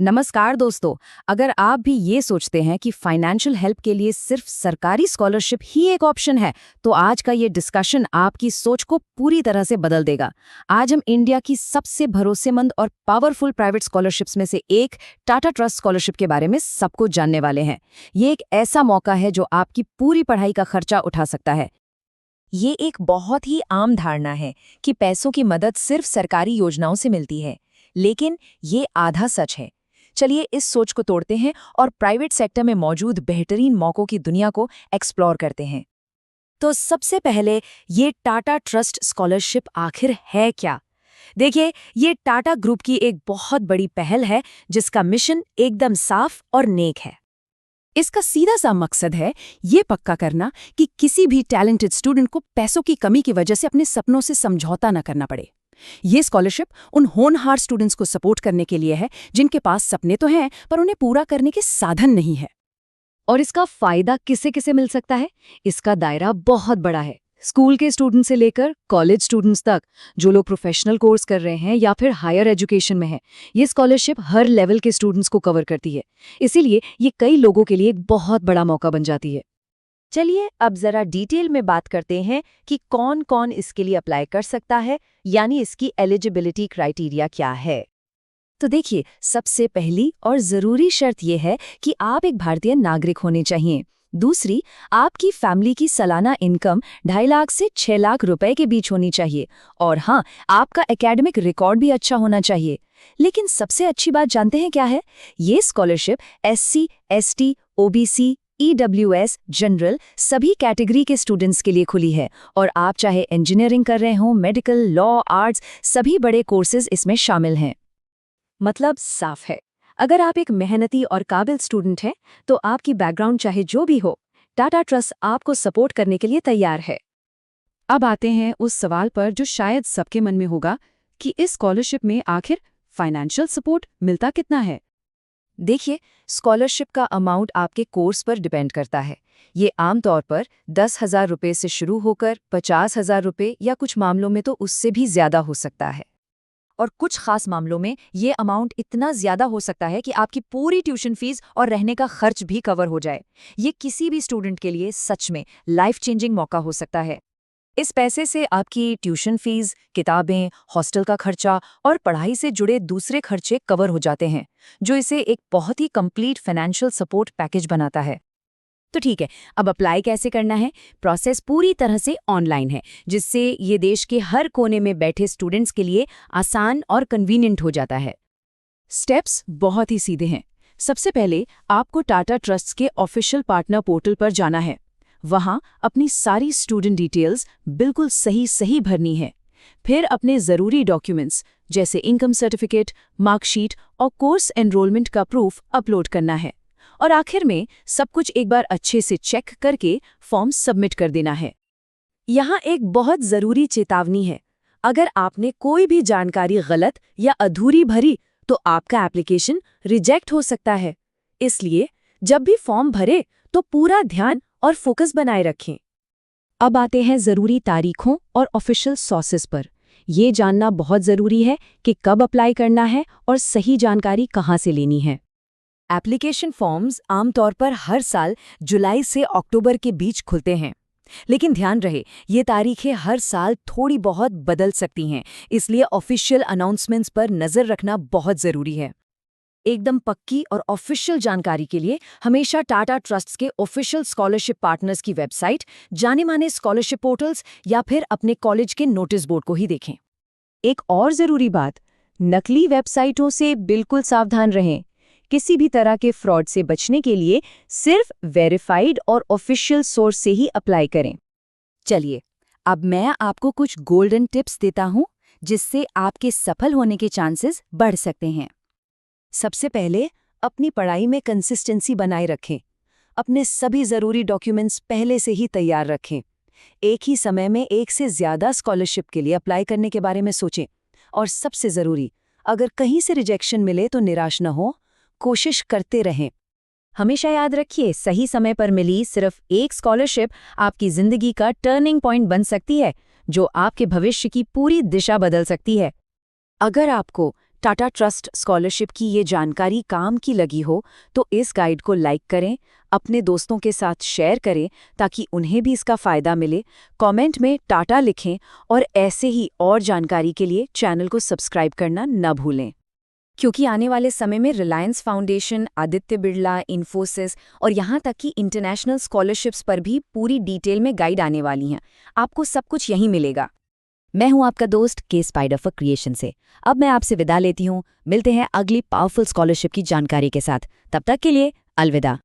नमस्कार दोस्तों। अगर आप भी ये सोचते हैं कि फाइनेंशियल हेल्प के लिए सिर्फ सरकारी स्कॉलरशिप ही एक ऑप्शन है, तो आज का ये डिस्कशन आपकी सोच को पूरी तरह से बदल देगा। आज हम इंडिया की सबसे भरोसेमंद और पावरफुल प्राइवेट स्कॉलरशिप्स में से एक टाटा ट्रस्ट स्कॉलरशिप के बारे में सब कुछ जानने वाले हैं। ये एक ऐसा मौका है जो आपकी पूरी पढ़ाई का खर्चा उठा सकता है। ये एक बहुत ही आम धारणा है कि पैसों की मदद सिर्फ सरकारी योजनाओं से मिलती है, लेकिन ये आधा सच है। चलिए इस सोच को तोड़ते हैं और प्राइवेट सेक्टर में मौजूद बेहतरीन मौकों की दुनिया को एक्सप्लोर करते हैं। तो सबसे पहले ये टाटा ट्रस्ट स्कॉलरशिप आखिर है क्या? देखिए, ये टाटा ग्रुप की एक बहुत बड़ी पहल है जिसका मिशन एकदम साफ और नेक है। इसका सीधा सा मकसद है ये पक्का करना कि किसी भी टैलेंटेड स्टूडेंट को पैसों की कमी की वजह से अपने सपनों से समझौता न करना पड़े। ये स्कॉलरशिप उन होनहार स्टूडेंट्स को सपोर्ट करने के लिए है जिनके पास सपने तो हैं पर उन्हें पूरा करने के साधन नहीं है। और इसका फायदा किसे किसे मिल सकता है? इसका दायरा बहुत बड़ा है। स्कूल के स्टूडेंट से लेकर कॉलेज स्टूडेंट्स तक, जो लोग प्रोफेशनल कोर्स कर रहे हैं या फिर हायर एजुकेशन में हैं, ये स्कॉलरशिप हर लेवल के स्टूडेंट्स को कवर करती है। इसीलिए ये कई लोगों के लिए एक बहुत बड़ा मौका बन जाती है। चलिए अब जरा डिटेल में बात करते हैं कि कौन कौन इसके लिए अप्लाई कर सकता है, यानी इसकी एलिजिबिलिटी क्राइटेरिया क्या है। तो देखिए, सबसे पहली और जरूरी शर्त यह है कि आप एक भारतीय नागरिक होने चाहिए। दूसरी, आपकी फैमिली की सालाना इनकम 2.5 लाख से 6 लाख रुपए के बीच होनी चाहिए। और हाँ, आपका एकेडमिक रिकॉर्ड भी अच्छा होना चाहिए। लेकिन सबसे अच्छी बात जानते हैं क्या है? ये scholarship SC, ST, OBC, EWS, general सभी कैटेगरी के स्टूडेंट्स के लिए खुली है। और आप चाहे इंजीनियरिंग कर रहे हो, मेडिकल, लॉ, आर्ट्स, सभी बड़े कोर्सेज इसमें शामिल हैं। मतलब साफ है, अगर आप एक मेहनती और काबिल स्टूडेंट हैं, तो आपकी बैकग्राउंड चाहे जो भी हो, टाटा ट्रस्ट आपको सपोर्ट करने के लिए तैयार है। अब आते हैं उस सवाल पर जो शायद सबके मन में होगा कि इस स्कॉलरशिप में आखिर फाइनेंशियल सपोर्ट मिलता कितना है। देखिए, स्कॉलरशिप का अमाउंट आपके कोर्स पर डिपेंड करता है। ये आमतौर पर 10,000 रुपये से शुरू होकर 50,000 रुपये या कुछ मामलों में तो उससे भी ज्यादा हो सकता है। और कुछ खास मामलों में ये अमाउंट इतना ज्यादा हो सकता है कि आपकी पूरी ट्यूशन फीस और रहने का खर्च भी कवर हो जाए। ये किसी भी स्टूडेंट के लिए सच में लाइफ चेंजिंग मौका हो सकता है। इस पैसे से आपकी ट्यूशन फीस, किताबें, हॉस्टल का खर्चा और पढ़ाई से जुड़े दूसरे खर्चे कवर हो जाते हैं, जो इसे एक बहुत ही कंप्लीट फाइनेंशियल सपोर्ट पैकेज बनाता है। तो ठीक है, अब अप्लाई कैसे करना है? प्रोसेस पूरी तरह से ऑनलाइन है, जिससे ये देश के हर कोने में बैठे स्टूडेंट्स के लिए आसान और कन्वीनियंट हो जाता है। स्टेप्स बहुत ही सीधे हैं। सबसे पहले आपको टाटा ट्रस्ट के ऑफिशियल पार्टनर पोर्टल पर जाना है। वहां अपनी सारी स्टूडेंट डिटेल्स बिल्कुल सही भरनी है। फिर अपने ज़रूरी डॉक्यूमेंट्स जैसे इनकम सर्टिफिकेट, मार्कशीट और कोर्स एनरोलमेंट का प्रूफ अपलोड करना है। और आखिर में सब कुछ एक बार अच्छे से चेक करके फॉर्म सबमिट कर देना है। यहाँ एक बहुत ज़रूरी चेतावनी है। अगर आपने कोई भी जानकारी गलत या अधूरी भरी, तो आपका एप्लीकेशन रिजेक्ट हो सकता है। इसलिए जब भी फॉर्म भरे तो पूरा ध्यान और फोकस बनाए रखें। अब आते हैं ज़रूरी तारीखों और ऑफिशियल सोर्सेस पर। ये जानना बहुत ज़रूरी है कि कब अप्लाई करना है और सही जानकारी कहाँ से लेनी है। एप्लीकेशन फॉर्म्स आमतौर पर हर साल जुलाई से अक्टूबर के बीच खुलते हैं, लेकिन ध्यान रहे ये तारीखें हर साल थोड़ी बहुत बदल सकती हैं, इसलिए ऑफिशियल अनाउंसमेंट्स पर नज़र रखना बहुत ज़रूरी है। एकदम पक्की और ऑफिशियल जानकारी के लिए हमेशा टाटा ट्रस्ट के ऑफिशियल स्कॉलरशिप पार्टनर्स की वेबसाइट, जाने माने स्कॉलरशिप पोर्टल्स या फिर अपने कॉलेज के नोटिस बोर्ड को ही देखें। एक और ज़रूरी बात, नकली वेबसाइटों से बिल्कुल सावधान रहें। किसी भी तरह के फ्रॉड से बचने के लिए सिर्फ वेरीफाइड और ऑफिशियल सोर्स से ही अप्लाई करें। चलिए, अब मैं आपको कुछ गोल्डन टिप्स देता हूं जिससे आपके सफल होने के चांसेस बढ़ सकते हैं। सबसे पहले, अपनी पढ़ाई में कंसिस्टेंसी बनाए रखें। अपने सभी ज़रूरी डॉक्यूमेंट्स पहले से ही तैयार रखें। एक ही समय में एक से ज़्यादा स्कॉलरशिप के लिए अप्लाई करने के बारे में सोचें। और सबसे ज़रूरी, अगर कहीं से रिजेक्शन मिले तो निराश न हो, कोशिश करते रहें। हमेशा याद रखिए, सही समय पर मिली सिर्फ एक स्कॉलरशिप आपकी ज़िंदगी का टर्निंग पॉइंट बन सकती है, जो आपके भविष्य की पूरी दिशा बदल सकती है। अगर आपको टाटा ट्रस्ट स्कॉलरशिप की ये जानकारी काम की लगी हो तो इस गाइड को लाइक करें, अपने दोस्तों के साथ शेयर करें ताकि उन्हें भी इसका फ़ायदा मिले। कमेंट में टाटा लिखें और ऐसे ही और जानकारी के लिए चैनल को सब्सक्राइब करना न भूलें। क्योंकि आने वाले समय में रिलायंस फाउंडेशन, आदित्य बिरला, इन्फोसिस और यहाँ तक कि इंटरनेशनल स्कॉलरशिप्स पर भी पूरी डिटेल में गाइड आने वाली हैं। आपको सब कुछ यहीं मिलेगा। मैं हूं आपका दोस्त के स्पाइडर फॉर क्रिएशन से। अब मैं आपसे विदा लेती हूं। मिलते हैं अगली पावरफुल स्कॉलरशिप की जानकारी के साथ। तब तक के लिए अलविदा।